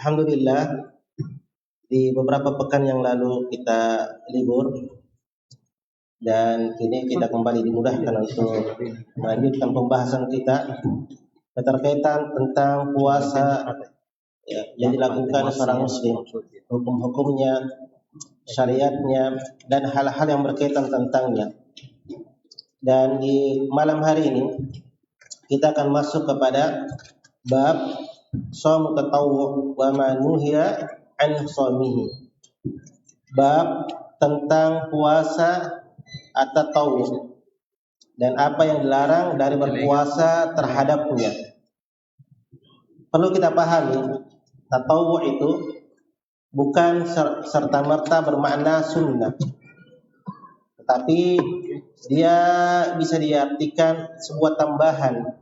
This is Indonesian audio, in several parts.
Alhamdulillah, di beberapa pekan yang lalu kita libur dan kini kita kembali dimudahkan untuk melanjutkan pembahasan kita keterkaitan tentang puasa yang dilakukan seorang muslim, hukum-hukumnya, syariatnya, dan hal-hal yang berkaitan tentangnya. Dan di malam hari ini kita akan masuk kepada bab shaum tatawwu wa ma nuhiya an shaumihi. Bab tentang puasa at-tatawwu dan apa yang dilarang dari berpuasa terhadapnya. Perlu kita pahami, tatawwu itu bukan serta-merta bermakna sunnah, tetapi dia bisa diartikan sebuah tambahan.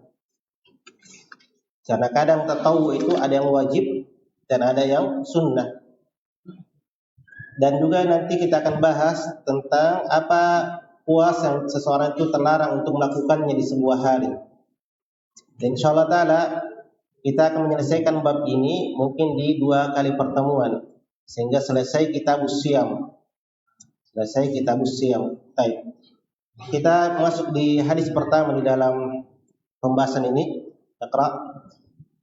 Karena kadang tatawwu itu ada yang wajib dan ada yang sunnah. Dan juga nanti kita akan bahas tentang apa puasa yang seseorang itu terlarang untuk melakukannya di sebuah hari. Dan insyaallah ta'ala kita akan menyelesaikan bab ini mungkin di 2 kali pertemuan sehingga selesai kitabus syiyam. Baik. Kita masuk di hadis pertama di dalam pembahasan ini. Iqra.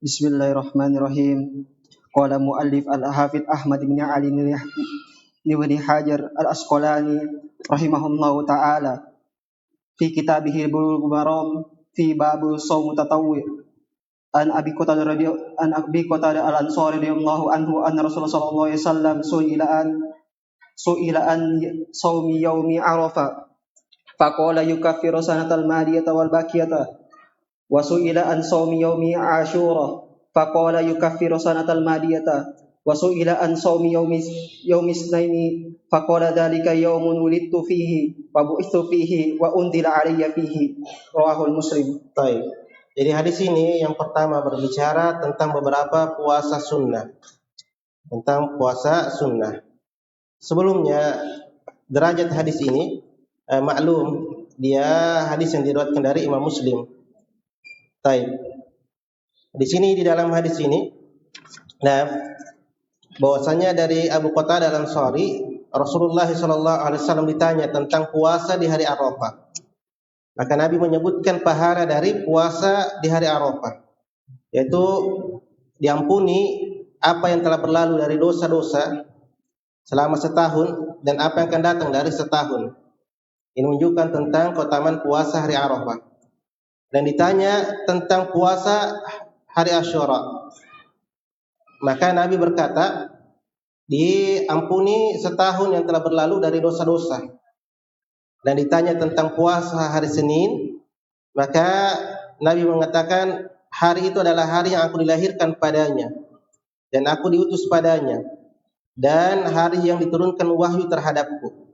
Bismillahirrahmanirrahim. Qala muallif al-Hafidz Ahmad bin Ali ibn Hajar al-Asqalani rahimahullahu taala fi kitabihil Bulughul Maram fi babu shaum tatawwu an Abi Qatadah al-Ansari radhiyallahu anhu anna Rasulullah sallallahu alaihi wasallam su'ila an shaumi yaumi Arafah faqala yukaffiru sanatal madiyata wal baqiyata wa su'ila an shaumi yaumi Asyura faqala yukaffiru sanatal madiyata wa su'ila an shaumi yaumi Itsnaini faqala dzalika yaumun wulidtu fihi wa bu'itsu fihi wa unzila alayya fihi rawahul Muslim. Baik. Jadi hadis ini yang pertama berbicara tentang beberapa puasa sunnah. Sebelumnya derajat hadis ini maklum, dia hadis yang diriwayatkan dari Imam Muslim. Baik. Di sini di dalam hadis ini bahwasanya dari Abu Qatadah al-Ansari, Rasulullah sallallahu alaihi wasallam ditanya tentang puasa di hari Arafah. Maka Nabi menyebutkan pahala dari puasa di hari Arafah, yaitu diampuni apa yang telah berlalu dari dosa-dosa selama setahun dan apa yang akan datang dari setahun. Ini menunjukkan tentang keutamaan puasa hari Arafah. Dan ditanya tentang puasa hari Asyura, maka Nabi berkata, diampuni setahun yang telah berlalu dari dosa-dosa. Dan ditanya tentang puasa hari Senin, maka Nabi mengatakan, hari itu adalah hari yang aku dilahirkan padanya dan aku diutus padanya, dan hari yang diturunkan wahyu terhadapku.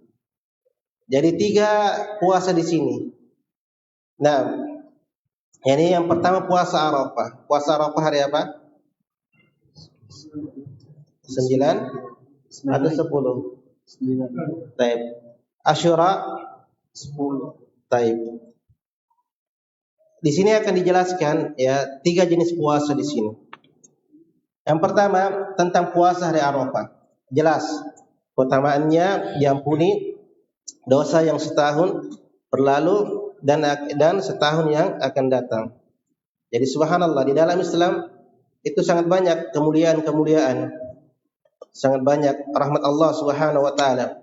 Jadi 3 puasa di sini. Nah, ini yang pertama puasa Arafah. Puasa Arafah hari apa? 9 atau 10? 9. Taib. Asyura 10. Taib. Di sini akan dijelaskan 3 jenis puasa di sini. Yang pertama tentang puasa hari Arafah. Jelas keutamaannya, diampuni dosa yang setahun berlalu dan setahun yang akan datang. Jadi subhanallah, di dalam Islam itu sangat banyak kemuliaan, sangat banyak rahmat Allah Subhanahu wa taala.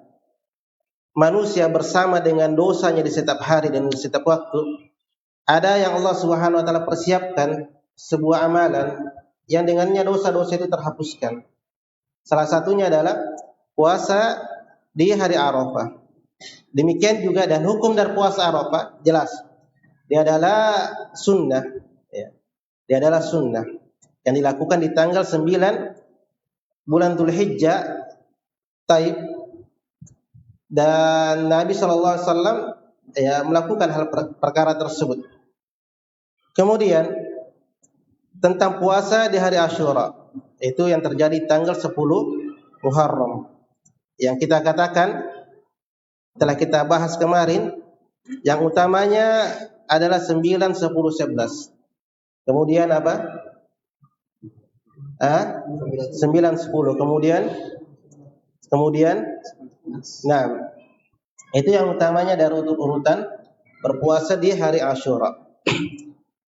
Manusia bersama dengan dosanya di setiap hari dan di setiap waktu, ada yang Allah Subhanahu wa taala persiapkan sebuah amalan yang dengannya dosa-dosa itu terhapuskan. Salah satunya adalah puasa di hari Arafah. Demikian juga dan hukum dari puasa Arafah jelas. Dia adalah sunnah, Dia adalah sunnah yang dilakukan di tanggal 9 bulan Dzulhijjah. Taib. Dan Nabi sallallahu alaihi wasallam melakukan hal perkara tersebut. Kemudian tentang puasa di hari Asyura, itu yang terjadi tanggal 10 Muharram. Yang kita katakan telah kita bahas kemarin, yang utamanya adalah 9, 10, 11. Kemudian apa? 9, 10. Kemudian nah, itu yang utamanya dari urutan berpuasa di hari Asyura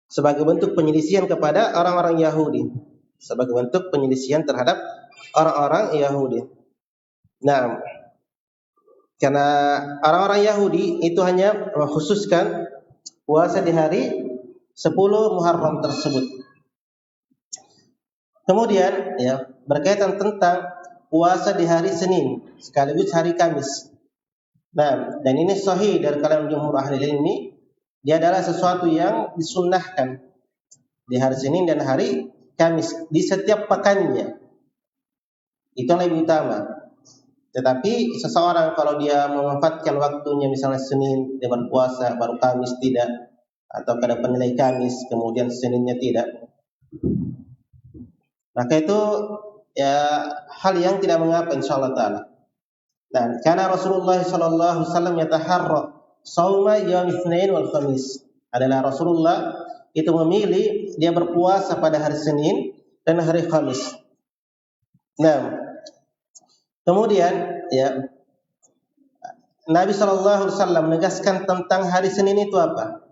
sebagai bentuk penyelisihan kepada orang-orang Yahudi, sebagai bentuk penyelisihan terhadap orang-orang Yahudi. Nah, karena orang-orang Yahudi itu hanya mengkhususkan puasa di hari 10 Muharram tersebut. Kemudian ya, berkaitan tentang puasa di hari Senin sekaligus hari Kamis. Nah, dan ini sahih dari kalangan jumhur ahli ilmi, dia adalah sesuatu yang disunnahkan di hari Senin dan hari Kamis di setiap pekannya. Itu yang lebih utama. Tetapi seseorang kalau dia memanfaatkan waktunya misalnya Senin dia berpuasa, baru Kamis tidak, atau pada penilai Kamis kemudian Seninnya tidak, maka itu ya hal yang tidak mengapa insyaallah taala. Dan karena Rasulullah sallallahu alaihi wasallam yataharra shauma yaum Itsnain wal Khamis. Adalah Rasulullah itu memilih dia berpuasa pada hari Senin dan hari Khamis. Nah, kemudian ya Nabi sallallahu alaihi wasallam menegaskan tentang hari Senin itu apa?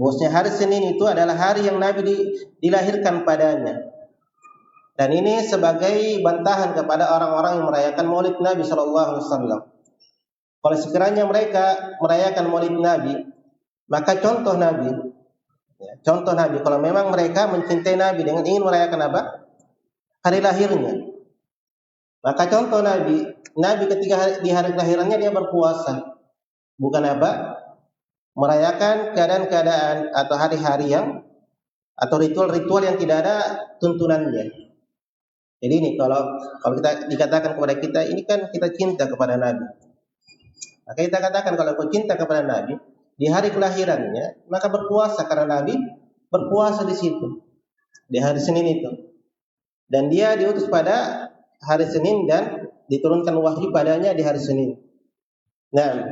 Bahwasanya hari Senin itu adalah hari yang Nabi dilahirkan padanya. Dan ini sebagai bantahan kepada orang-orang yang merayakan Maulid Nabi sallallahu alaihi wasallam. Kalau sekiranya mereka merayakan Maulid Nabi, maka contoh Nabi, kalau memang mereka mencintai Nabi dengan ingin merayakan apa? Hari lahirnya. Maka contoh Nabi ketika di hari kelahirannya dia berpuasa. Bukan apa? Merayakan keadaan-keadaan atau hari-hari yang atau ritual-ritual yang tidak ada tuntunannya. Jadi ini kalau kita dikatakan kepada kita, ini kan kita cinta kepada Nabi. Maka kita katakan kalau kau cinta kepada Nabi, di hari kelahirannya, maka berpuasa karena Nabi berpuasa di situ, di hari Senin itu. Dan dia diutus pada hari Senin dan diturunkan wahyu padanya di hari Senin. Nah,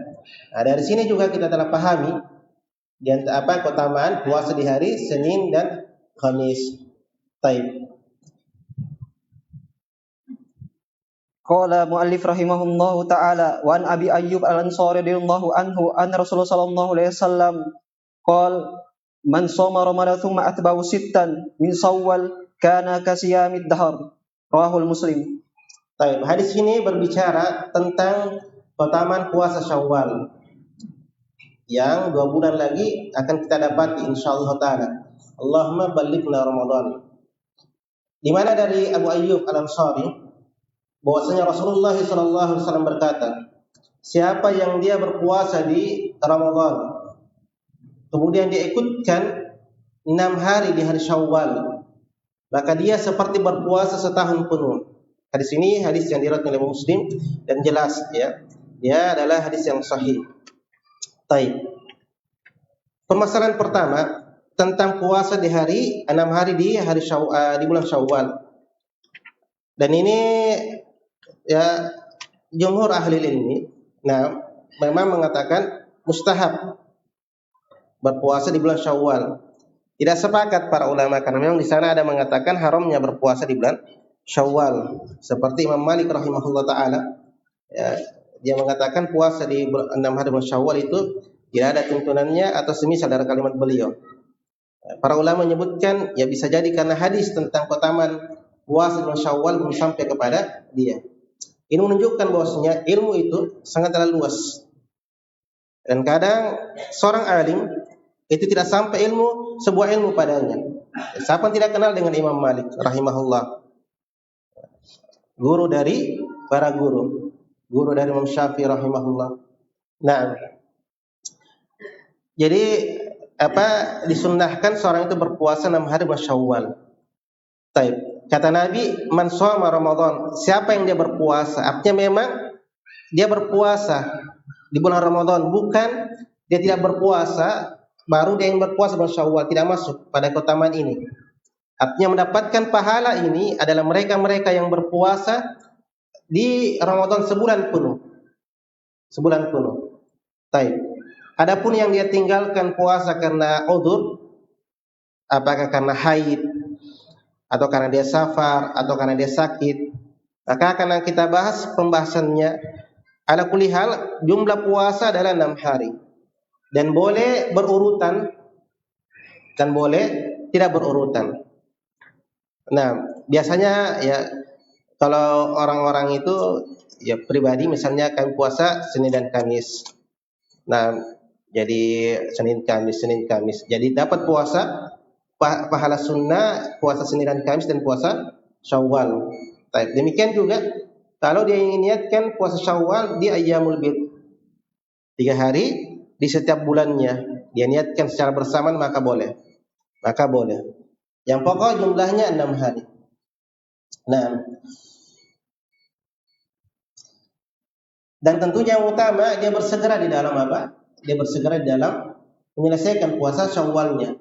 dari sini juga kita telah pahami di antara apa keutamaan puasa di hari Senin dan Kamis. Baik. Qala muallif rahimahullahu taala wa an Abi Ayyub Al-Ansari radhiyallahu anhu anna Rasulullah sallallahu alaihi wasallam qala man shoma Ramadan thumma atba'ahu sittan min Shawwal kana kasiyamid dahr rawahul Muslim. Baik, hadis ini berbicara tentang keutamaan puasa Syawal yang 2 bulan lagi akan kita dapati insyaallah taala. Allahumma ballighna Ramadan. Di mana dari Abu Ayyub Al-Ansari bahwasanya Rasulullah SAW berkata, siapa yang dia berpuasa di Ramadan, kemudian dia ikutkan 6 hari di hari Syawal, maka dia seperti berpuasa setahun penuh. Hadis ini hadis yang diriwayatkan oleh Muslim dan jelas ya, dia adalah hadis yang sahih. Baik. Permasalahan pertama tentang puasa di hari 6 hari di hari di bulan Syawal. Dan ini ya jumhur ahli ilmi memang mengatakan mustahab berpuasa di bulan Syawal. Tidak sepakat para ulama karena memang di sana ada mengatakan haramnya berpuasa di bulan Syawal. Seperti Imam Malik rahimahullah taala, ya, dia mengatakan puasa di 6 hari bulan Syawal itu tidak ada tuntunannya atau semisal dari kalimat beliau. Para ulama menyebutkan ya bisa jadi karena hadis tentang keutamaan puasa di bulan Syawal belum sampai kepada dia. Ini menunjukkan bahwasanya ilmu itu sangatlah luas. Dan kadang seorang alim itu tidak sampai sebuah ilmu padanya. Siapa yang tidak kenal dengan Imam Malik rahimahullah? Guru dari para guru dari Imam Syafi'i rahimahullah. Nah, jadi disunnahkan seorang itu berpuasa 6 hari bulan Syawal. Taib. Kata Nabi, man shoma Ramadan, siapa yang dia berpuasa? Artinya memang dia berpuasa di bulan Ramadan, bukan dia tidak berpuasa baru dia yang berpuasa bulan Syawal, tidak masuk pada keutamaan ini. Artinya mendapatkan pahala ini adalah mereka-mereka yang berpuasa di Ramadan sebulan penuh. Sebulan penuh. Taib. Adapun yang dia tinggalkan puasa karena udzur, apakah karena haid atau karena dia safar, atau karena dia sakit, maka akan kita bahas pembahasannya. Ala kulli hal, jumlah puasa adalah 6 hari dan boleh berurutan dan boleh tidak berurutan. Nah, biasanya ya kalau orang-orang itu ya pribadi misalnya kami puasa Senin dan Kamis. Nah, jadi Senin Kamis. Jadi dapat puasa pahala sunnah puasa Senin dan Kamis dan puasa Syawal. Demikian juga kalau dia ingin niatkan puasa Syawal di Ayyamul Bid, 3 hari di setiap bulannya dia niatkan secara bersamaan maka boleh. Yang pokok jumlahnya 6 hari. Nah, dan tentunya yang utama dia bersegera di dalam apa? Dia bersegera di dalam menyelesaikan puasa Syawalnya.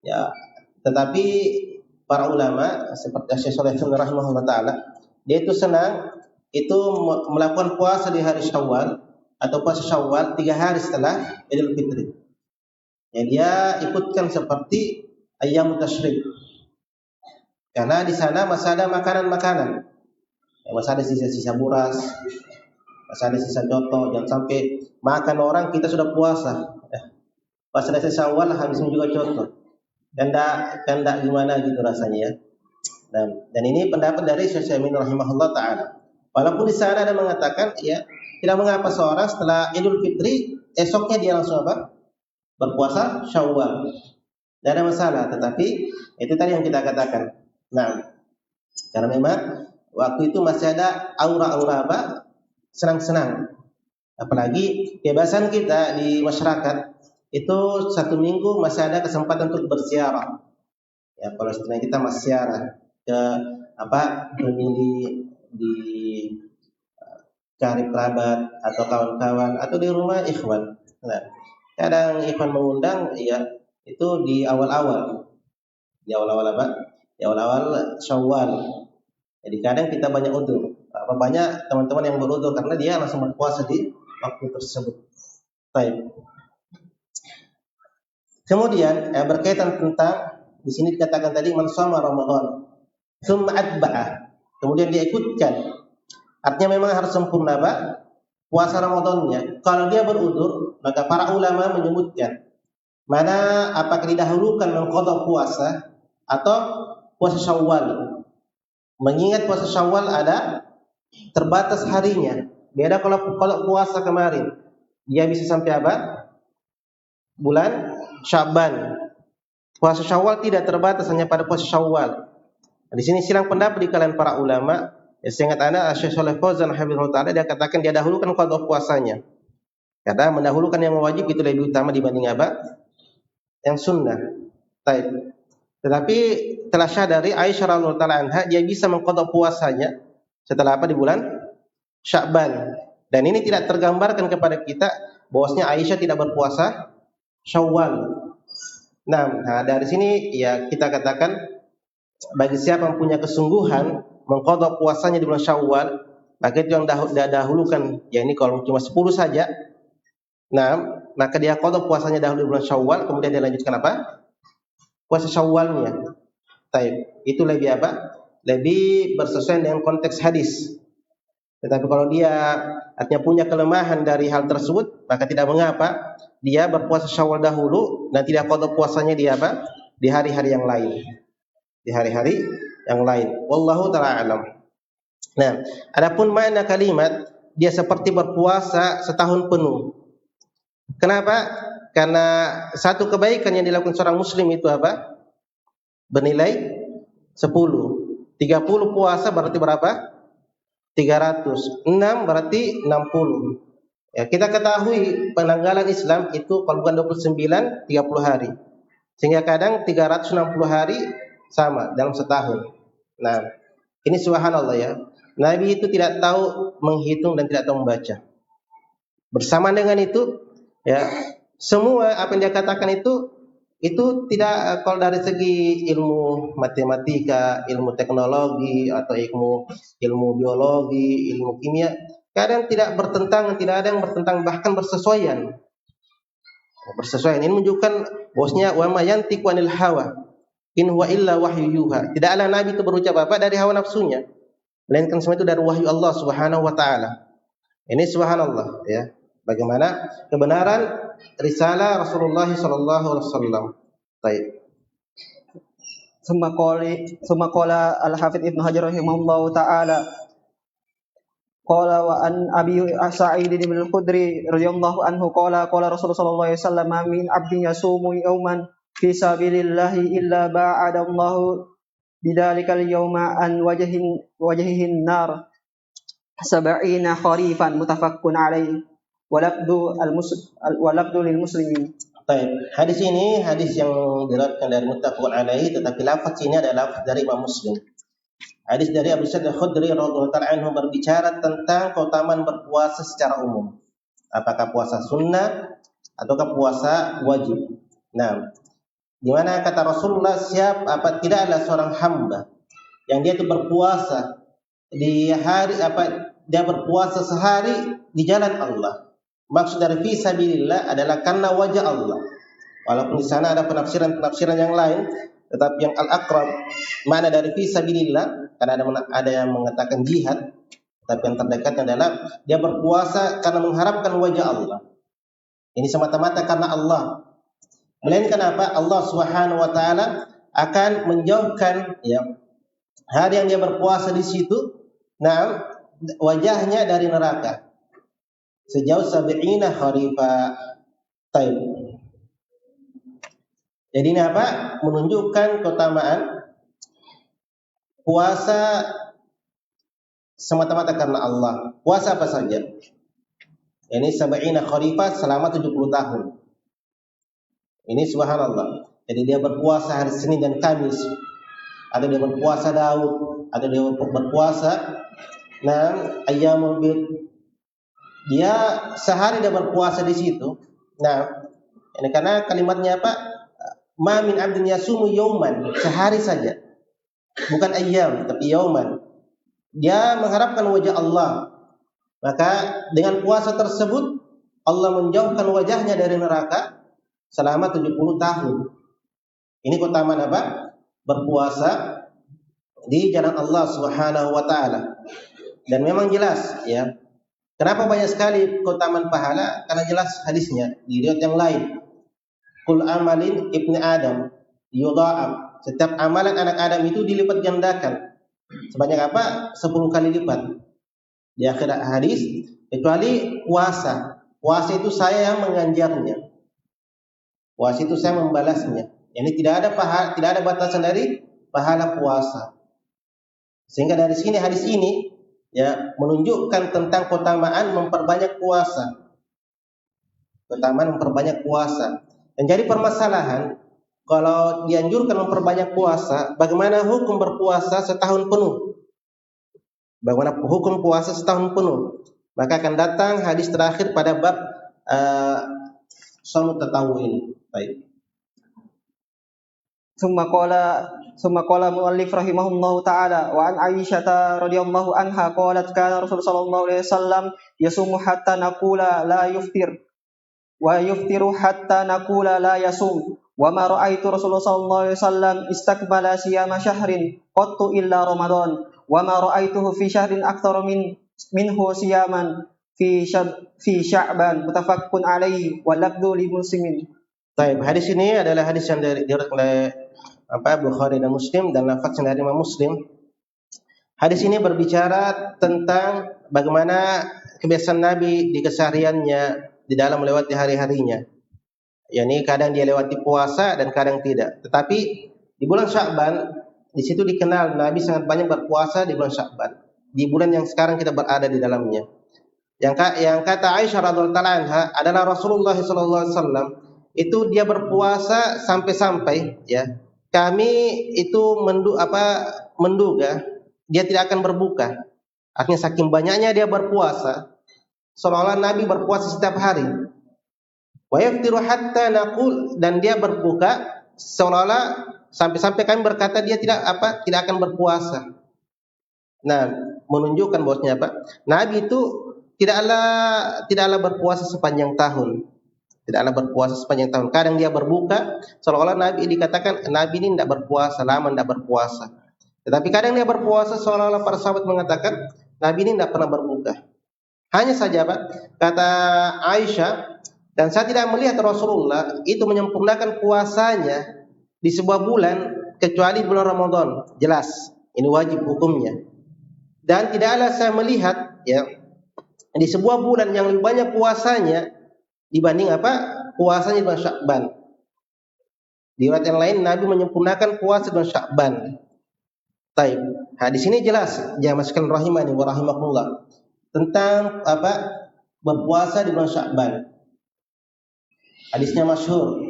Ya, tetapi para ulama seperti Syekh Shalih rahimahullah taala, dia itu senang itu melakukan puasa di hari Syawal atau puasa Syawal 3 hari setelah Idul Fitri. Ya, dia ikutkan seperti Ayyamut Tasyrik. Karena di sana masih ada makanan-makanan. Ya, masih ada sisa-sisa buras, masih ada sisa coto, jangan sampai makan orang kita sudah puasa. Pas selesai Syawal habisnya juga coto. Dan enggak gimana gitu rasanya ya. Dan ini pendapat dari Syekh Utsaimin rahimahullah taala. Walaupun di sana ada mengatakan ya tidak mengapa seorang setelah Idul Fitri esoknya dia langsung apa? Berpuasa Syawal. Tidak ada masalah, tetapi itu tadi yang kita katakan. Nah, karena memang waktu itu masih ada aura-aura apa? Senang-senang. Apalagi kebiasaan kita di masyarakat itu 1 minggu masih ada kesempatan untuk berziarah. Ya, kalau setelah kita masih ziarah ke apa? Di cari kerabat atau kawan-kawan atau di rumah ikhwan. Nah, kadang ikhwan mengundang ya itu di awal-awal. Di awal-awal apa? Di awal-awal Syawal. Jadi kadang kita banyak udzur. Banyak teman-teman yang berudzur karena dia langsung berpuasa di waktu tersebut. Baik. Kemudian berkaitan tentang di sini dikatakan tadi man shoma Ramadan tsumma atba'a. Kemudian dia ikutkan. Artinya memang harus sempurna Pak puasa Ramadannya. Kalau dia berudzur, maka para ulama menyebutkan mana apakah didahulukan mengqadha puasa atau puasa Syawal. Mengingat puasa Syawal ada terbatas harinya. Beda kalau puasa kemarin. Dia bisa sampai apa? Bulan Sya'ban. Puasa Syawal tidak terbatas hanya pada puasa Syawal. Di sini silang pendapat di kalangan para ulama. Ya, seingat Anda Syekh Shalih Fauzan hafizahullah taala dia katakan dia dahulukan qadha puasanya. Karena mendahulukan yang wajib itu lebih utama dibanding apa? Yang sunnah. Baik. Tetapi telah syadari Aisyah radhiyallahu taala anha dia bisa mengqadha puasanya setelah apa di bulan Sya'ban. Dan ini tidak tergambarkan kepada kita bahwasanya Aisyah tidak berpuasa Syawal. Nah, dari sini ya kita katakan bagi siapa yang punya kesungguhan mengqadha puasanya di bulan Syawal, maka itu yang dahulukan. Ya ini kalau cuma 10 saja. Nah, maka dia qadha puasanya dahulu di bulan Syawal, kemudian dia lanjutkan apa? Puasa Syawalnya. Baik, itu lebih apa? Lebih bersesuaian dengan konteks hadis. Tetapi kalau dia artinya punya kelemahan dari hal tersebut, maka tidak mengapa dia berpuasa Syawal dahulu dan tidak qadha puasanya di apa? Di hari-hari yang lain. Di hari-hari yang lain. Wallahu taala alam. Nah, adapun makna kalimat dia seperti berpuasa setahun penuh. Kenapa? Karena satu kebaikan yang dilakukan seorang muslim itu apa? Bernilai 10. 30 puasa berarti berapa? 300. 6 berarti 60. Ya, kita ketahui penanggalan Islam itu kalau bukan 29, 30 hari. Sehingga kadang 360 hari sama dalam setahun. Nah, ini subhanallah ya. Nabi itu tidak tahu menghitung dan tidak tahu membaca. Bersama dengan itu, ya, semua apa yang dia katakan itu tidak kalau dari segi ilmu matematika, ilmu teknologi atau ilmu biologi, ilmu kimia, kadang tidak bertentangan, tidak ada yang bertentangan, bahkan bersesuaian. Bersesuaian ini menunjukkan bahwasanya wa ma yantiqu anil hawa. In huwa illa wahyu yuha. Tidaklah Nabi itu berucap apa dari hawa nafsunya, melainkan semua itu dari wahyu Allah Subhanahu wa taala. Ini subhanallah ya. Bagaimana kebenaran risalah Rasulullah sallallahu alaihi wasallam. Baik. Summa qala al-Hafidz Ibnu Hajar rahimahullahu taala qala wa an Abi Sa'id bin al-Khudri radhiyallahu anhu qala Rasulullah sallallahu alaihi wasallam min 'abdin yasumu yawman fi sabilillahi illa ba'ada Allahu bidzalikal yawma an wajhihin nar sab'ina kharifan muttafaqqun alaihi wa lafdhu lil muslimin. Baik. Hadis ini hadis yang diriwayatkan dari muttafaqun alaihi, tetapi lafaz ini adalah lafaz dari Imam Muslim. Hadis dari Abu Sa'id Al-Khudri radhiyallahu ta'ala anhu berbicara tentang keutamaan berpuasa secara umum. Apakah puasa sunnah ataukah puasa wajib. Nah, di mana kata Rasulullah tidaklah seorang hamba yang dia itu berpuasa di hari dia berpuasa sehari di jalan Allah. Maksud dari fi sabilillah adalah karena wajah Allah. Walaupun di sana ada penafsiran yang lain, tetapi yang al-aqrab makna dari fi sabilillah karena ada yang mengatakan jihad, tapi yang terdekat adalah dia berpuasa karena mengharapkan wajah Allah. Ini semata-mata karena Allah. Melainkan apa? Allah Subhanahu wa taala akan menjauhkan hari yang dia berpuasa di situ, wajahnya dari neraka sejauh 70 kharifa. Taib. Jadi ini apa? Menunjukkan keutamaan puasa semata-mata karena Allah. Puasa apa saja? Ini 70 kharifa selama 70 tahun. Ini subhanallah. Jadi dia berpuasa hari Senin dan Kamis. Ada dia berpuasa Daud, ada dia berpuasa ayyamul bid. Dia sehari dia berpuasa di situ. Nah, ini karena kalimatnya apa? Ma min 'abdin yasumu yauman, sehari saja. Bukan ayyam, tapi yauman. Dia mengharapkan wajah Allah. Maka dengan puasa tersebut Allah menjauhkan wajahnya dari neraka selama 70 tahun. Ini keutamaan apa? Berpuasa di jalan Allah Subhanahu wa taala. Dan memang jelas ya. Kenapa banyak sekali keutamaan pahala? Karena jelas hadisnya di riwayat yang lain. Kul amalin ibni Adam yudha'ab. Setiap amalan anak Adam itu dilipat gandakan. Sebanyak apa? 10 kali lipat. Di akhir hadis, kecuali puasa. Puasa itu saya yang menganjarnya. Puasa itu saya membalasnya. Ini tidak ada batasan dari pahala puasa. Sehingga dari sini hadis ini menunjukkan tentang keutamaan memperbanyak puasa. Keutamaan memperbanyak puasa. Dan jadi permasalahan kalau dianjurkan memperbanyak puasa, bagaimana hukum berpuasa setahun penuh? Bagaimana hukum puasa setahun penuh? Maka akan datang hadis terakhir pada bab shaum tatawwu ini. Baik. Summa qala muallif rahimahullahu ta'ala wa an Aisyah radhiyallahu anha qalat kana Rasulullah sallallahu alaihi wasallam yasumu hatta naqula la yuftir wa yuftiru hatta naqula la yasum wa ma ra'aitu Rasulullah sallallahu alaihi wasallam istakbala siyama syahrin qattu illa Ramadan wa ma ra'aituhu fi syahrin aktsara minhu siyaman fi Sya'ban muttafaqqun alaihi wa lafdhu li muslimin. Baik, hadis ini adalah hadis yang diriwayatkan oleh Bukhari dan Muslim dan lafaznya dari Imam Muslim. Hadis ini berbicara tentang bagaimana kebiasaan Nabi di kesehariannya di dalam melewati hari-harinya. Yani kadang dia lewati puasa dan kadang tidak. Tetapi di bulan Sya'ban di situ dikenal Nabi sangat banyak berpuasa di bulan Sya'ban. Di bulan yang sekarang kita berada di dalamnya. Yang kata Aisyah radhiyallahu anha adalah Rasulullah sallallahu alaihi wasallam itu dia berpuasa sampai-sampai kami itu menduga dia tidak akan berbuka. Artinya saking banyaknya dia berpuasa, seolah-olah Nabi berpuasa setiap hari. Wa yaftiru hatta naqul, dan dia berbuka seolah-olah sampai-sampai kami berkata dia tidak akan berpuasa. Nah, menunjukkan bahwasanya Nabi itu tidaklah berpuasa sepanjang tahun. tidaklah berpuasa sepanjang tahun. Kadang dia berbuka, seolah-olah Nabi dikatakan Nabi ini tidak berpuasa, lama tidak berpuasa. Tetapi kadang dia berpuasa seolah-olah para sahabat mengatakan Nabi ini tidak pernah berbuka. Hanya saja Pak, kata Aisyah, dan saya tidak melihat Rasulullah itu menyempurnakan puasanya di sebuah bulan kecuali bulan Ramadan. Jelas, ini wajib hukumnya. Dan tidaklah saya melihat ya di sebuah bulan yang lebih banyak puasanya dibanding puasanya di bulan Sya'ban. Di riwayat yang lain Nabi menyempurnakan puasa bulan Sya'ban. Taib. Nah, di sini jelas jamaah sekalian rahimani wa rahimakumullah tentang berpuasa di bulan Sya'ban. Hadisnya masyhur.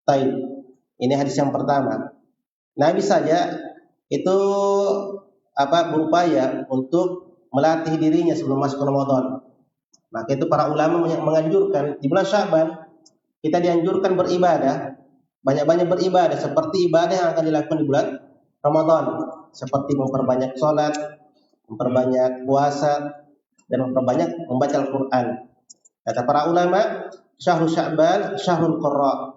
Taib. Ini hadis yang pertama. Nabi saja itu berupaya untuk melatih dirinya sebelum masuk Ramadan. Maka itu para ulama menganjurkan di bulan Sya'ban kita dianjurkan beribadah, banyak-banyak beribadah seperti ibadah yang akan dilakukan di bulan Ramadan, seperti memperbanyak sholat, memperbanyak puasa, dan memperbanyak membaca Al-Quran. Kata para ulama, syahrul Sya'ban, syahrul Qurra.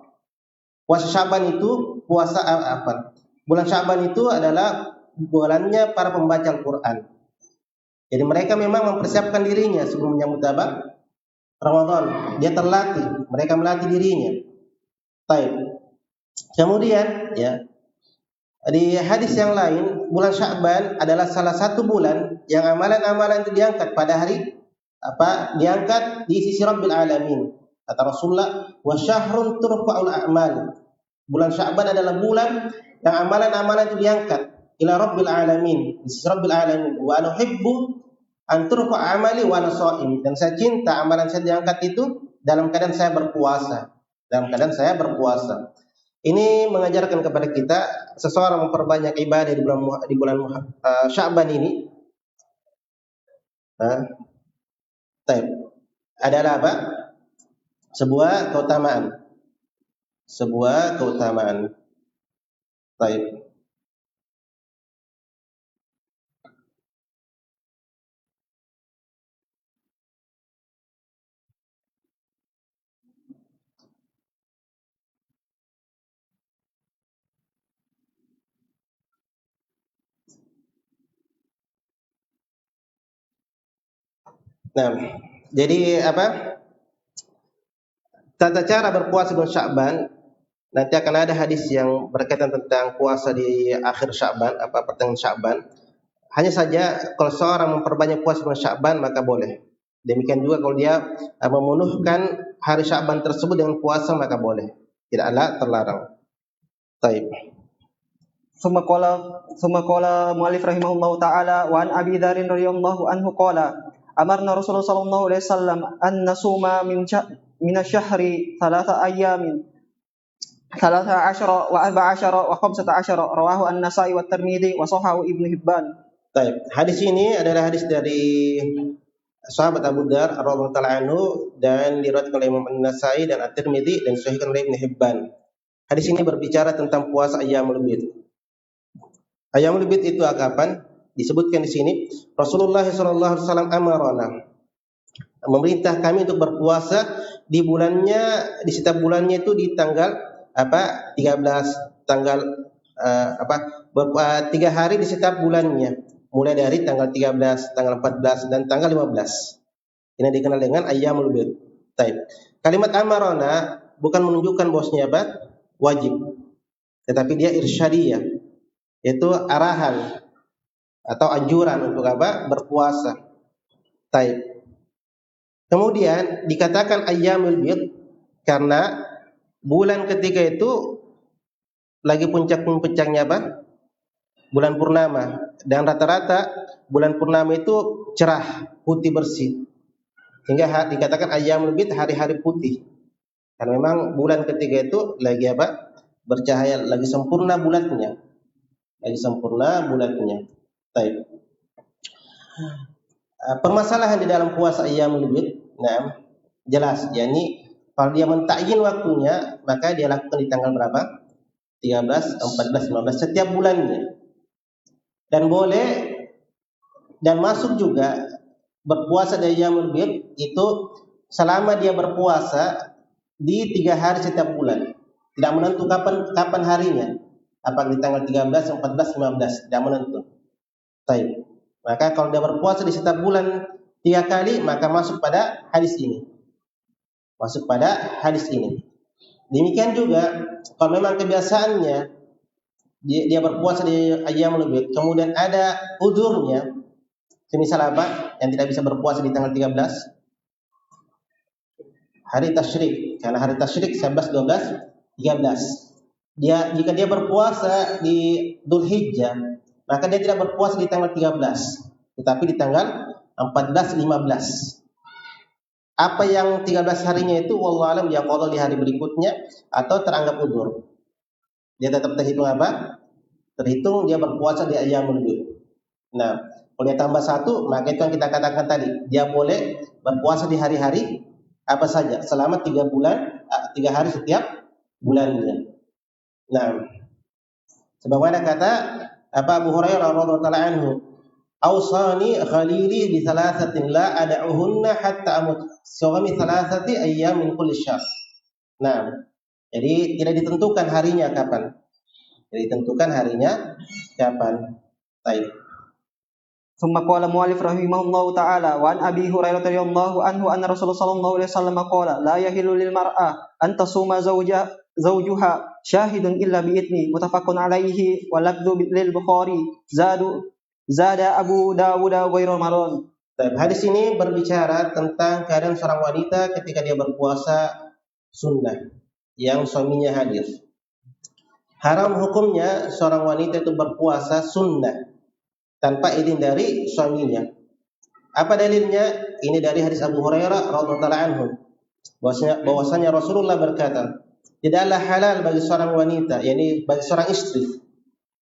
Puasa Sya'ban itu bulan Sya'ban itu adalah bulannya para pembaca Al-Quran. Jadi mereka memang mempersiapkan dirinya sebelum menyambut Ramadan. Dia terlatih, mereka melatih dirinya. Baik. Kemudian ya di hadis yang lain, bulan Sya'ban adalah salah satu bulan yang amalan-amalan itu diangkat pada hari diangkat di sisi Rabbil Alamin. Kata Rasulullah, wa syahrun turfa'ul a'mal. Bulan Sya'ban adalah bulan yang amalan-amalan itu diangkat ila Rabbil Alamin, di sisi Rabbil Alamin. Wa nuhibbu an turfa' amali wa ana sha'im. Dan saya cinta amalan saya diangkat itu dalam keadaan saya berpuasa. Dalam keadaan saya berpuasa. Ini mengajarkan kepada kita seseorang memperbanyak ibadah di bulan Sya'ban ini. Adalah sebuah keutamaan. Sebuah keutamaan. Baik. Nah, jadi tata cara berpuasa bulan Sya'ban, nanti akan ada hadis yang berkaitan tentang puasa di akhir Sya'ban, pertengahan Sya'ban. Hanya saja kalau seorang memperbanyak puasa bulan Sya'ban maka boleh. Demikian juga kalau dia memenuhkan hari Sya'ban tersebut dengan puasa maka boleh. Tidaklah terlarang. Baik. ثم قال مؤلف رحمه الله تعالى وعن أبي ذر رضي الله عنه قال أمرنا رسول الله صلى الله عليه وسلم أن نصوم من الشهر 3 أيام 13 و14 و15 رواه النسائي والترمذي وصححه ابن حبان. Baik. Hadis ini adalah hadis dari sahabat Abu Dzar radhiyallahu taala anhu dan diriwayatkan oleh Imam An-Nasa'i dan At-Tirmidzi dan disahihkan oleh Ibnu Hibban. Hadis ini berbicara tentang puasa Ayyamul Bid. Ayyamul Bid itu kapan? Disebutkan di sini Rasulullah sallallahu alaihi wasallam amarana, memerintah kami untuk berpuasa di bulannya, di setiap bulannya itu di tanggal 13, tanggal 3 hari di setiap bulannya, mulai dari tanggal 13, tanggal 14 dan tanggal 15. Ini dikenal dengan Ayyamul Bid. Baik. Kalimat amarana bukan menunjukkan bahwasanya wajib, tetapi dia irsyadiyah, yaitu arahan atau anjuran untuk berpuasa. Baik. Kemudian dikatakan Ayyamul Bid karena bulan ketiga itu lagi puncak-puncaknya bulan purnama, dan rata-rata bulan purnama itu cerah, putih bersih. Hingga dikatakan Ayyamul Bid, hari-hari putih. Karena memang bulan ketiga itu lagi bercahaya, lagi sempurna bulatnya. Lagi sempurna bulatnya. Baik. Permasalahan di dalam puasa Ayyamul Bid, jelas. Yani kalau dia mentakyin waktunya, maka dia lakukan di tanggal berapa? 13, 14, 15 setiap bulannya. Dan boleh dan masuk juga berpuasa di Ayyamul Bid itu selama dia berpuasa di 3 hari setiap bulan. Tidak menentu kapan harinya. Apakah di tanggal 13, 14, 15, tidak menentu. Baik. Maka kalau dia berpuasa di setiap bulan 3 kali, maka masuk pada hadis ini. Masuk pada hadis ini. Demikian juga kalau memang kebiasaannya dia berpuasa di ayyamul bid, kemudian ada udurnya, semisal apa? Yang tidak bisa berpuasa di tanggal 13, hari tasyrik. Karena hari tasyrik 11, 12, 13. Jika dia berpuasa di Dzulhijjah, maka dia tidak berpuasa di tanggal 13, tetapi di tanggal 14, 15. Apa yang 13 harinya itu wallahu alam dia qada di hari berikutnya atau teranggap udzur. Dia tetap terhitung apa? Terhitung dia berpuasa di ayyamul bid. Nah, kalau dia tambah 1, maka itu yang kita katakan tadi, dia boleh berpuasa di hari-hari apa saja selama 3 bulan, 3 hari setiap bulannya. Nah, sebagaimana kata Abu Hurairah radhiyallahu anhu, "Awsani khalili bi thalathatin la ad'uhunna hatta amut, sawmi thalathati ayyam min kulli syahr." Nah, jadi tidak ditentukan harinya kapan. Tidak ditentukan harinya kapan. Baik. ثم قال المؤلف رحمه الله تعالى وعن أبي هريرة رضي الله عنه أن رسول الله صلى الله عليه وسلم قال لا يحل للمرأة أن تصوم زوجها شاهد إلا بإذنه متفق عليه واللفظ للبخاري زاد أبو داود غير رمضان. Hadis ini berbicara tentang keadaan seorang wanita ketika dia berpuasa sunnah yang suaminya hadir. Haram hukumnya seorang wanita itu berpuasa sunnah tanpa izin dari suaminya. Apa dalilnya? Ini dari hadis Abu Hurairah radhiyallahu anhu. Bahwasanya Rasulullah berkata, tidaklah halal bagi seorang wanita, yakni bagi seorang istri,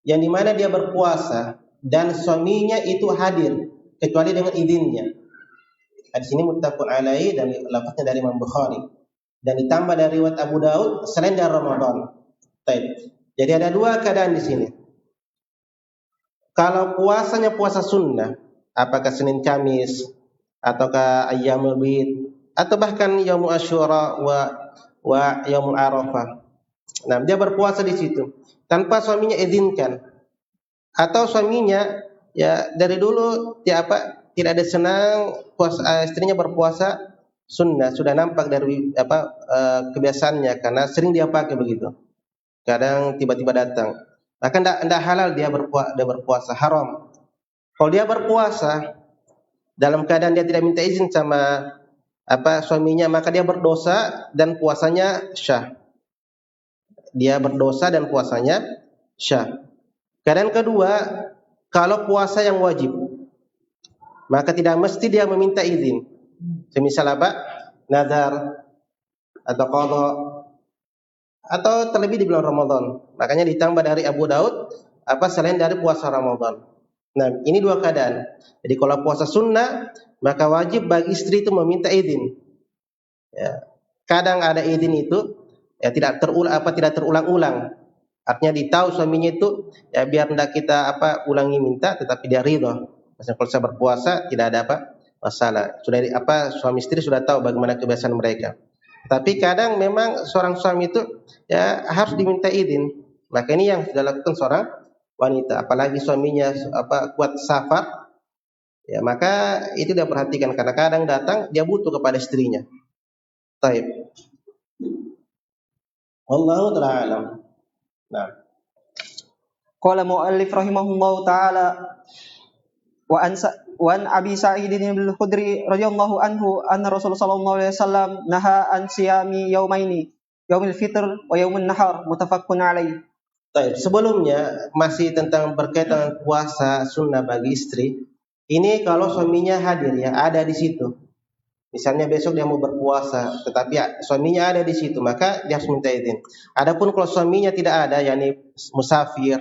yang dimana dia berpuasa dan suaminya itu hadir kecuali dengan izinnya. Hadis ini muttafaqun alaihi dan lafaznya dari Imam Bukhari dan ditambah dari riwayat Abu Daud selain dari Ramadan. Baik. Jadi ada 2 keadaan di sini. Kalau puasanya puasa sunnah, apakah Senin Kamis ataukah ayyamul bid atau bahkan yaumul asyura wa yaumul arafah. Nah, dia berpuasa di situ tanpa suaminya izinkan atau suaminya ya dari dulu tidak ada senang istrinya berpuasa sunnah, sudah nampak dari kebiasaannya karena sering dia pakai begitu. Kadang tiba-tiba datang. Maka tidak halal dia berpuasa, haram. Kalau dia berpuasa dalam keadaan dia tidak minta izin sama suaminya, maka dia berdosa dan puasanya syah. Dia berdosa dan puasanya syah. Keadaan kedua, kalau puasa yang wajib, maka tidak mesti dia meminta izin. Semisal nazar atau qadha atau terlebih di bulan Ramadan. Makanya ditambah dari Abu Daud selain dari puasa Ramadan. Nah, ini 2 keadaan. Jadi kalau puasa sunnah, maka wajib bagi istri itu meminta izin. Ya. Kadang ada izin itu ya tidak terulang-ulang. Artinya ditahu suaminya itu ya biar tidak kita ulangi minta, tetapi dia ridha. Misalnya kalau saya berpuasa tidak ada masalah. Sudah suami istri sudah tahu bagaimana kebiasaan mereka. Tapi kadang memang seorang suami itu ya harus diminta izin. Maka ini yang sudah lakukan seorang wanita, apalagi suaminya kuat safar, ya maka itu dia perhatikan karena kadang datang dia butuh kepada istrinya. Taib. Wallahu ta'ala alam. Nah. Qala mu'allif rahimahullahu ta'ala wa an Abi Sa'id al-Khudri radhiyallahu anhu anna Rasulullah sallallahu alaihi wasallam naha an siyami yaumaini, yaumil fitr wa yaumun nahar, muttafaqun alaihi. Baik, sebelumnya masih tentang berkaitan puasa sunnah bagi istri. Ini kalau suaminya hadir ya, ada di situ. Misalnya besok dia mau berpuasa, tetapi suaminya ada di situ, maka dia harus minta izin. Adapun kalau suaminya tidak ada, yakni musafir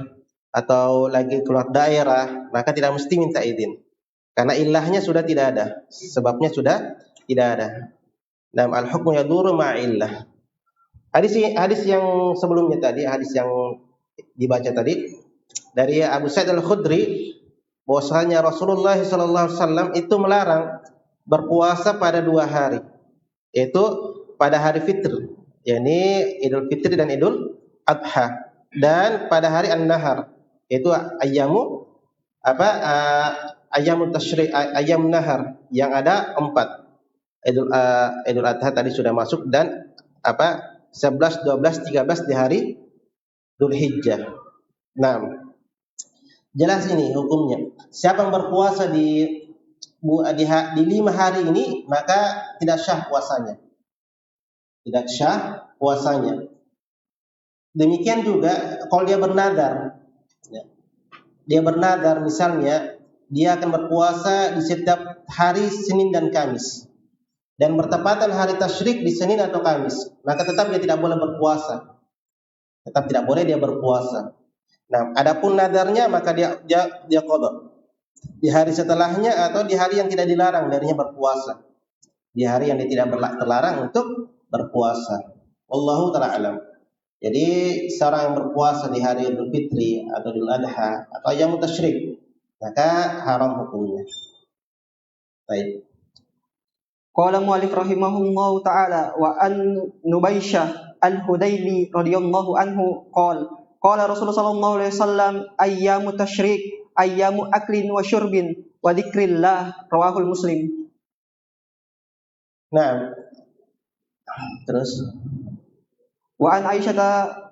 atau lagi keluar daerah, maka tidak mesti minta izin. Karena ilahnya sudah tidak ada, sebabnya sudah tidak ada. Nam al-hukmu yaduru ma'illah. Hadis yang sebelumnya tadi, hadis yang dibaca tadi dari Abu Sa'id al-Khudri, bahwasanya Rasulullah SAW itu melarang berpuasa pada 2 hari, yaitu pada hari fitr yakni Idul Fitri dan Idul Adha. Dan pada hari An-Nahar, yaitu ayamut tasyrik, ayam nahar yang ada 4. Idul Adha tadi sudah masuk, dan 11, 12, 13 di hari Dzulhijjah. Nah, jelas ini hukumnya. Siapa yang berpuasa di 5 hari ini, maka tidak syah puasanya. Tidak syah puasanya. Demikian juga kalau dia bernadar. Dia bernadar misalnya, dia akan berpuasa di setiap hari Senin dan Kamis, dan bertepatan hari tasyrik di Senin atau Kamis, maka tetap dia tidak boleh berpuasa. Tetap tidak boleh dia berpuasa. Nah, adapun nadarnya maka dia qada di hari setelahnya atau di hari yang tidak dilarang darinya berpuasa. Di hari yang tidak terlarang untuk berpuasa. Wallahu ta'ala alam. Jadi seorang yang berpuasa di hari Idul Fitri atau Idul Adha atau yang tasyrik, maka haram hukumnya. Baik. Qala mu'allif rahimahullahu ta'ala wa an Nubaisyah al-Hudayli radhiyallahu anhu qala Rasulullah sallallahu alaihi wasallam ayyamu tasyrik ayyamu aklin wa syurbin wa dzikrillah rawahul Muslim. Nah, terus wa an Aisyah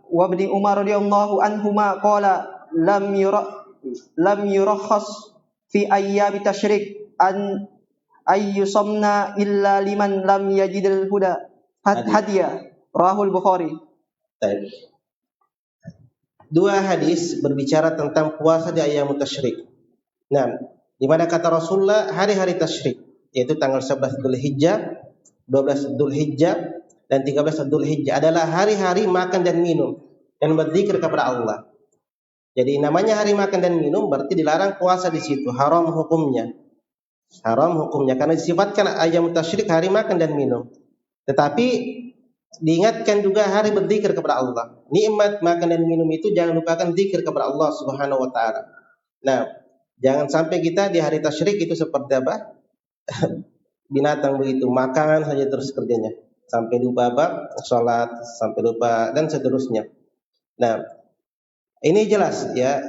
wa ibni Umar radhiyallahu anhuma qala lam yurakhas fi ayyami tasyrik an ayyusamna illa liman lam yajidil huda hadiya rawahul Bukhari. Baik. 2 hadis berbicara tentang puasa di ayyam tasyrik. Nah, di mana kata Rasulullah hari-hari tasyrik, yaitu tanggal 11 Dzulhijjah, 12 Dzulhijjah, dan 13 Dzulhijjah adalah hari-hari makan dan minum dan berzikir kepada Allah. Jadi namanya hari makan dan minum berarti dilarang puasa di situ, haram hukumnya. Haram hukumnya karena disifatkan ayyam tasyrik hari makan dan minum. Tetapi diingatkan juga hari berzikir kepada Allah. Nikmat makan dan minum itu jangan lupakan zikir kepada Allah Subhanahu wa taala. Nah, jangan sampai kita di hari tasyrik itu seperti binatang begitu, makan saja terus kerjanya. Sampai lupa salat, sampai lupa dan seterusnya. Nah, ini jelas ya,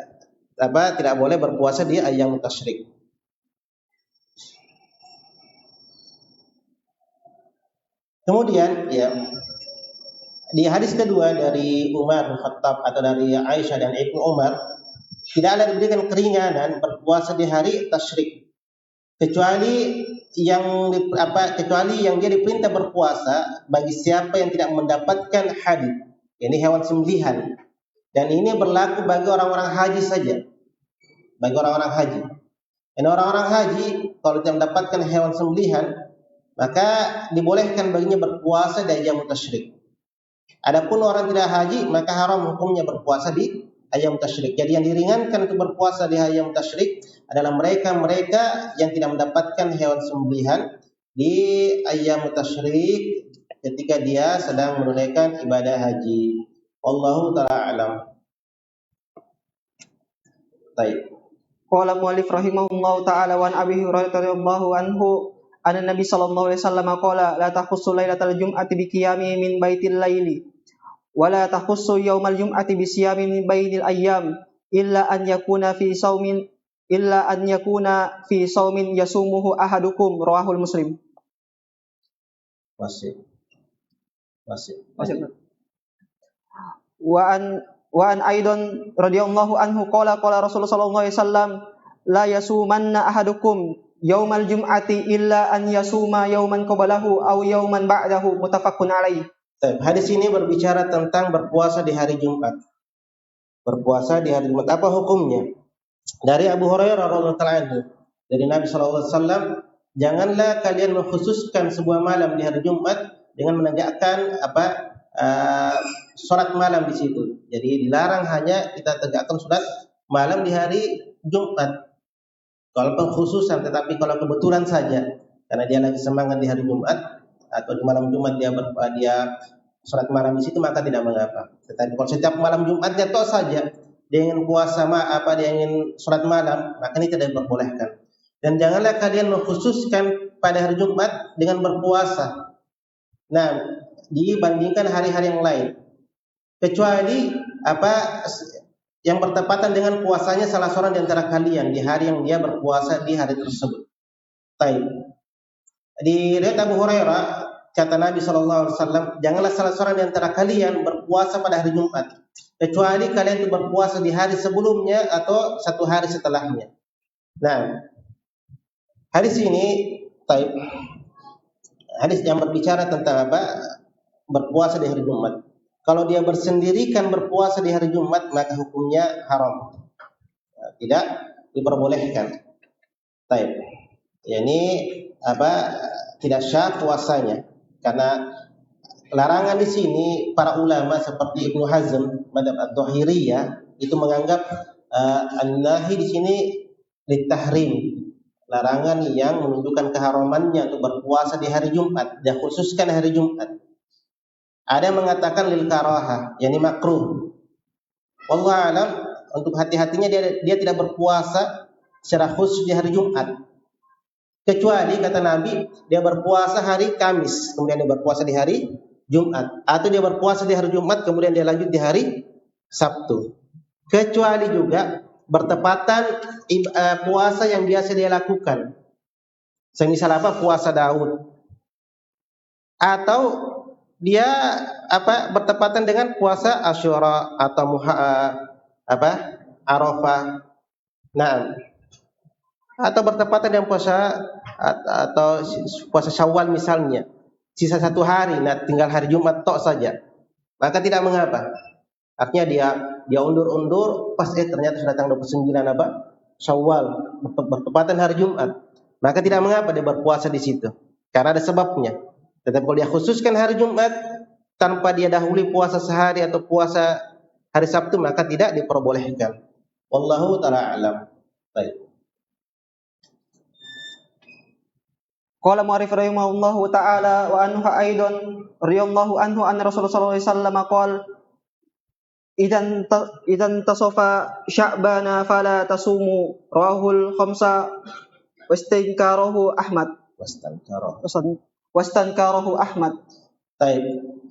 tidak boleh berpuasa di ayyam tasyrik. Kemudian ya, di hadis kedua dari Umar bin Khattab atau dari Aisyah dan Ibnu Umar, tidaklah diberikan keringanan berpuasa di hari tasyrik kecuali yang dia diperintah berpuasa bagi siapa yang tidak mendapatkan hadid, ini hewan sembelihan. Dan ini berlaku bagi orang-orang haji saja. Bagi orang-orang haji. Dan orang-orang haji kalau tidak mendapatkan hewan sembelihan, maka dibolehkan baginya berpuasa di ayyam tasyrik. Adapun orang tidak haji, maka haram hukumnya berpuasa di ayyam tasyrik. Jadi yang diringankan untuk berpuasa di ayyam tasyrik adalah mereka yang tidak mendapatkan hewan sembelihan di ayyam tasyrik ketika dia sedang menunaikan ibadah haji. Wallahu ta'ala alam. Baik. Qala mu'allif rahimahullahu ta'ala wa an Abi Hurairah radhiyallahu anhu anna Nabi sallallahu alaihi wasallam qala la takhussu lailatal jum'ati bi qiyami min baitil laili wa la takhussu yaumal jum'ati bi siyami min bainil ayyam illa an yakuna fi saumin yasumuhu ahadukum rawahul Muslim. Masih. Wa an aidan radhiyallahu anhu qala Rasulullah sallallahu alaihi wasallam la yasumanna ahadukum yaumal jum'ati illa an yasuma yauman qablahu aw yauman ba'dahu muttafaqun alaih. Hadis ini berbicara tentang berpuasa di hari Jumat. Berpuasa di hari Jumat, apa hukumnya? Dari Abu Hurairah radhiyallahu anhu, dari Nabi sallallahu alaihi wasallam, janganlah kalian mengkhususkan sebuah malam di hari Jumat dengan menegakkan salat malam di situ. Jadi dilarang hanya kita tegakkan salat malam di hari Jumat. Kalau pengkhususan, tetapi kalau kebetulan saja karena dia lagi semangat di hari Jumat atau di malam Jumat dia salat malam di situ, maka tidak mengapa. Tetapi kalau setiap malam Jumatnya toh saja dia ingin puasa dia ingin salat malam, maka ini tidak diperbolehkan. Dan janganlah kalian mengkhususkan pada hari Jumat dengan berpuasa. Nah, dibandingkan hari-hari yang lain, kecuali yang bertepatan dengan puasanya salah seorang di antara kalian di hari yang dia berpuasa di hari tersebut. Baik. Di riwayat Abu Hurairah kata Nabi SAW, janganlah salah seorang di antara kalian berpuasa pada hari Jumat, kecuali kalian itu berpuasa di hari sebelumnya atau satu hari setelahnya. Nah, hadis ini, hadis yang berbicara tentang berpuasa di hari Jumat. Kalau dia bersendirikan berpuasa di hari Jumat, maka hukumnya haram, tidak diperbolehkan. Taib. Ini tidak syah puasanya, karena larangan di sini para ulama seperti Ibnu Hazm, Madzhab Adz-Dzahiriyah itu menganggap an-nahi di sini litahrim, larangan yang menunjukkan keharamannya untuk berpuasa di hari Jumat, dia khususkan hari Jumat. Ada yang mengatakan lil karahah, yakni makruh. Wallahu alam, untuk hati-hatinya dia tidak berpuasa secara khusus di hari Jumat. Kecuali kata Nabi, dia berpuasa hari Kamis, kemudian dia berpuasa di hari Jumat, atau dia berpuasa di hari Jumat kemudian dia lanjut di hari Sabtu. Kecuali juga bertepatan puasa yang biasa dia lakukan. Semisal puasa Daud. Atau dia bertepatan dengan puasa Asyura atau Arafah. Nah, atau bertepatan dengan puasa atau puasa Syawal misalnya. Sisa satu hari, nah tinggal hari Jumat tok saja. Maka tidak mengapa. Artinya dia undur-undur, pas ternyata sudah tanggal 29 Syawal, bertepatan hari Jumat. Maka tidak mengapa dia berpuasa di situ. Karena ada sebabnya. Tetapi kalau dia khususkan hari Jumat tanpa dia dahului puasa sehari atau puasa hari Sabtu, maka tidak diperbolehkan. Wallahu ta'ala a'lam. Baik. Qala mu'arrif rahimahullahu ta'ala wa anhu aidan radhiyallahu anhu anna Rasulullah sallallahu alaihi wasallam qala idan tasafa sya'bana fala tasumu rawahul khamsa wastankarahu Ahmad. Baik.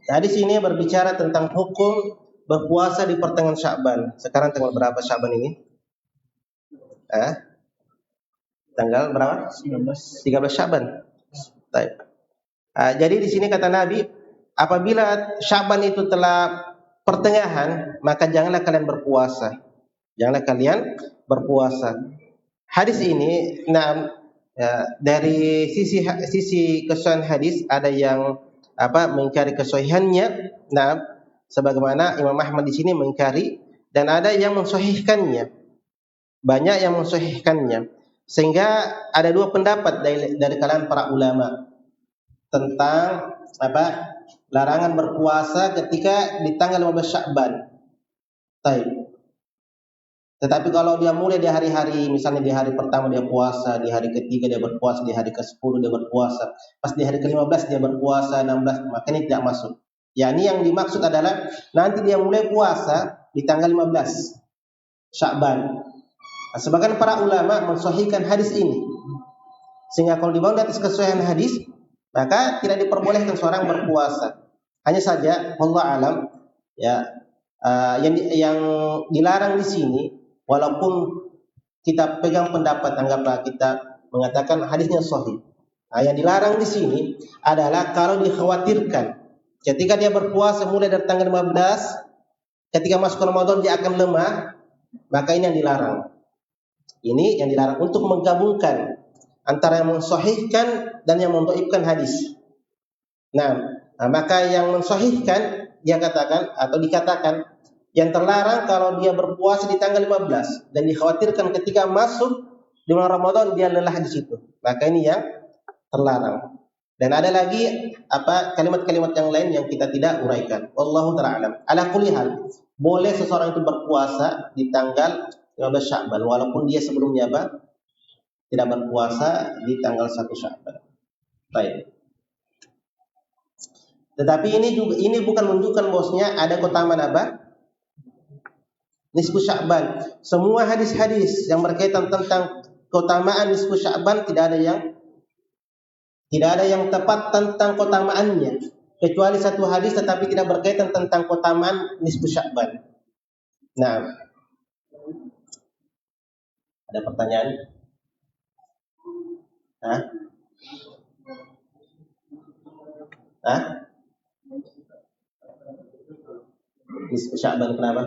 Hadis ini berbicara tentang hukum berpuasa di pertengahan Sya'ban. Sekarang tanggal berapa Sya'ban ini? Tanggal berapa? 13 Sya'ban. Baik. Jadi di sini kata Nabi, apabila Sya'ban itu telah pertengahan, maka janganlah kalian berpuasa. Janganlah kalian berpuasa. Hadis ini, dari sisi kesahihan hadis ada yang mengingkari kesahihannya, sebagaimana Imam Ahmad di sini mengingkari, dan ada yang mensahihkannya. Banyak yang mensahihkannya. Sehingga ada dua pendapat dari kalangan para ulama tentang larangan berpuasa ketika di tanggal 15 Sya'ban. Tetapi kalau dia mulai di hari-hari, misalnya di hari pertama dia puasa, di hari ketiga dia berpuasa, di hari ke-10 dia berpuasa, pas di hari ke-15 dia berpuasa, 16, maka ini tidak masuk. Ini yang dimaksud adalah nanti dia mulai puasa di tanggal 15 Sya'ban. Sebagian para ulama mensahihkan hadis ini, sehingga kalau dibangun di atas kesahihan hadis, maka tidak diperbolehkan seorang berpuasa. Hanya saja, wallahu alam, yang dilarang di sini, walaupun kita pegang pendapat, anggaplah kita mengatakan hadisnya sahih. Yang dilarang di sini adalah kalau dikhawatirkan ketika dia berpuasa mulai dari tanggal 15, ketika masuk Ramadan dia akan lemah, maka ini yang dilarang. Ini yang dilarang untuk menggabungkan antara yang mensahihkan dan yang mendhaifkan hadis. Maka yang mensahihkan dia katakan atau dikatakan yang terlarang kalau dia berpuasa di tanggal 15 dan dikhawatirkan ketika masuk di bulan Ramadan dia lelah di situ. Maka ini yang terlarang. Dan ada lagi kalimat-kalimat yang lain yang kita tidak uraikan. Wallahu ta'ala alam. Ala kulli hal, boleh seseorang itu berpuasa di tanggal 15 Sya'ban walaupun dia sebelumnya tidak berpuasa di tanggal 1 Sya'ban. Baik. Tetapi ini bukan menunjukkan bosnya ada keutamaan nisfu Sya'ban. Semua hadis-hadis yang berkaitan tentang keutamaan nisfu Sya'ban tidak ada yang tepat tentang keutamaannya. kecuali satu hadis tetapi tidak berkaitan tentang keutamaan nisfu Sya'ban. Nah, ada pertanyaan? Hah? Hah? Nisfu Sya'ban kenapa?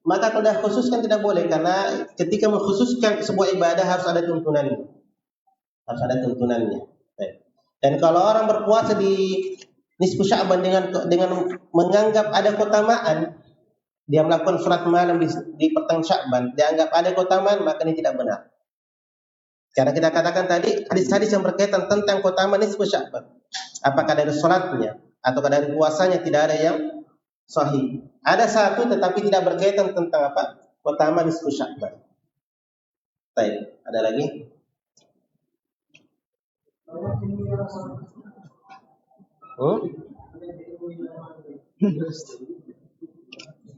Maka kalau dah khususkan tidak boleh, karena ketika mengkhususkan sebuah ibadah harus ada tuntunannya. Harus ada tuntunannya. Dan kalau orang berpuasa di nisfu Sya'ban dengan menganggap ada keutamaan, dia melakukan salat malam di pertengahan Sya'ban, dianggap ada keutamaan, maka ini tidak benar. Karena kita katakan tadi hadis-hadis yang berkaitan tentang keutamaan nisfu Sya'ban, apakah dari salatnya atau dari puasanya, tidak ada yang sahih. Ada satu tetapi tidak berkaitan tentang apa? Keutamaan nisfu Sya'ban. Baik, ada lagi?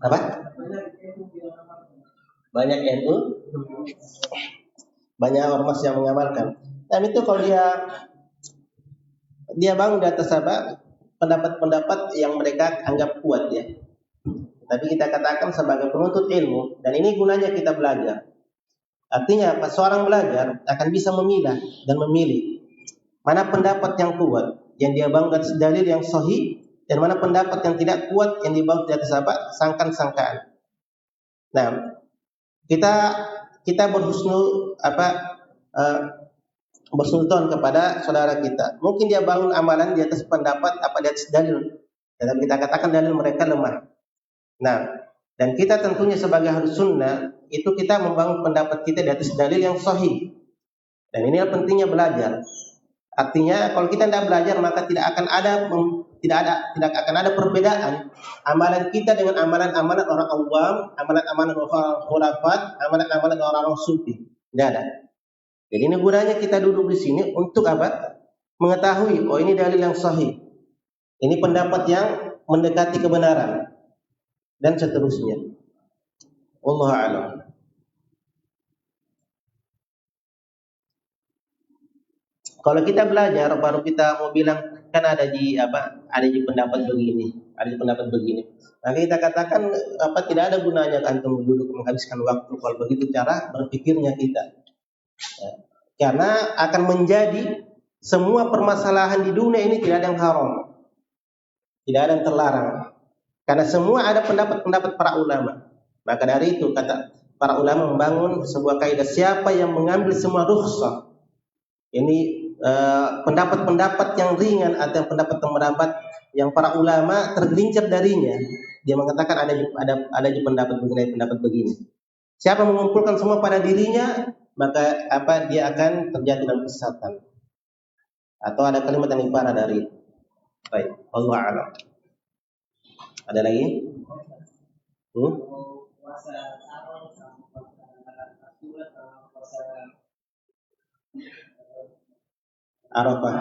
Apa? Banyak NU, banyak ormas yang mengamalkan. Dan itu kalau dia bangun di atas apa? Pendapat-pendapat yang mereka anggap kuat ya. Tapi kita katakan sebagai penuntut ilmu, dan ini gunanya kita belajar. Artinya pas seorang belajar akan bisa memilah dan memilih mana pendapat yang kuat yang dia bangun atas dalil yang sahih, dan mana pendapat yang tidak kuat yang dibangun di atas apa? Sangkaan-sangkaan. Nah, kita berhusnuzon kepada saudara kita. Mungkin dia bangun amalan di atas pendapat di atas dalil, dan kita katakan dalil mereka lemah. Nah, dan kita tentunya sebagai Ahlus Sunnah itu kita membangun pendapat kita di atas dalil yang sahih. Dan ini pentingnya belajar. Artinya kalau kita tidak belajar maka tidak akan ada perbedaan amalan kita dengan amalan-amalan orang awam, amalan-amalan orang khurafat, amalan-amalan orang sufi. Tidak ada. Jadi ini gunanya kita duduk di sini untuk apa? Mengetahui, oh ini dalil yang sahih. Ini pendapat yang mendekati kebenaran dan seterusnya. Wallahu a'lam. Kalau kita belajar baru kita mau bilang kan ada di pendapat begini, ada di pendapat begini. Maka kita katakan tidak ada gunanya antum duduk menghabiskan waktu kalau begitu cara berpikirnya kita. Ya. Karena akan menjadi semua permasalahan di dunia ini tidak ada yang haram. Tidak ada yang terlarang. Karena semua ada pendapat-pendapat para ulama. Maka dari itu kata para ulama membangun sebuah kaidah, siapa yang mengambil semua rukhsah, ini pendapat-pendapat yang ringan atau pendapat yang para ulama tergelincir darinya, dia mengatakan ada pendapat begini. Siapa mengumpulkan semua pada dirinya, maka dia akan terjatuh dalam kesesatan. Atau ada kalimat yang lebih parah dari itu. Baik, wallahu a'lam. Ada lagi? Arafah.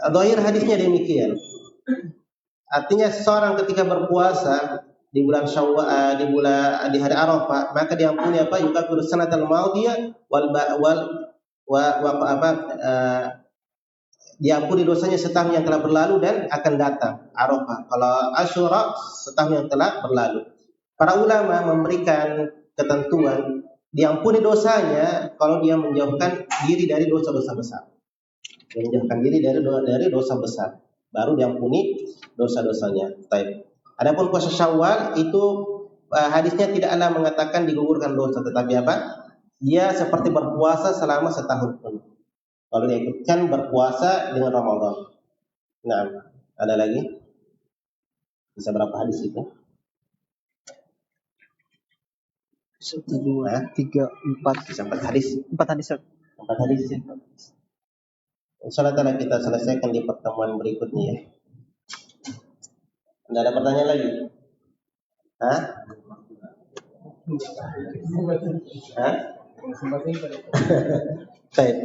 Zahir hadisnya demikian. Artinya seorang ketika berpuasa di bulan Syawal, di hari Arafah, maka diampuni yukafiru sanatal madiyah diampuni dosanya setahun yang telah berlalu dan akan datang. Arafah. Kalau Asyura setahun yang telah berlalu. Para ulama memberikan ketentuan diampuni dosanya kalau dia menjauhkan diri dari dosa-dosa besar. Menjauhkan diri dari dosa besar, baru diampuni dosa-dosanya. Baik. Adapun puasa Syawal itu hadisnya tidaklah mengatakan digugurkan dosa, tetapi dia seperti berpuasa selama setahun penuh. Kalau diikutkan berpuasa dengan Ramadan. Nah, ada lagi? Bisa berapa hadis itu? 1, 2, 3, 4. Bisa 4 hadis. 4 hadis. 4 hadis. Insyaallah kita selesaikan di pertemuan berikutnya ya. Tidak ada pertanyaan lagi? Hah? Baik.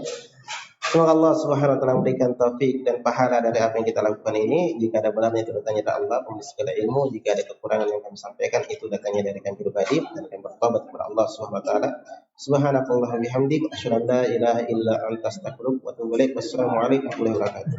Semoga Allah Subhanahu wa taala memberikan taufik dan pahala dari apa yang kita lakukan ini. Jika ada benarnya itu datangnya dari Allah, pemilik segala ilmu. Jika ada kekurangan yang kami sampaikan itu datangnya dari kami pribadi dan kami bertobat kepada Allah Subhanahu wa taala. Subhanakallah bihamdik asyhadu an la ilaha illa anta astaghfiruka wa atubu ilaik. Wassalamualaikum warahmatullahi wabarakatuh.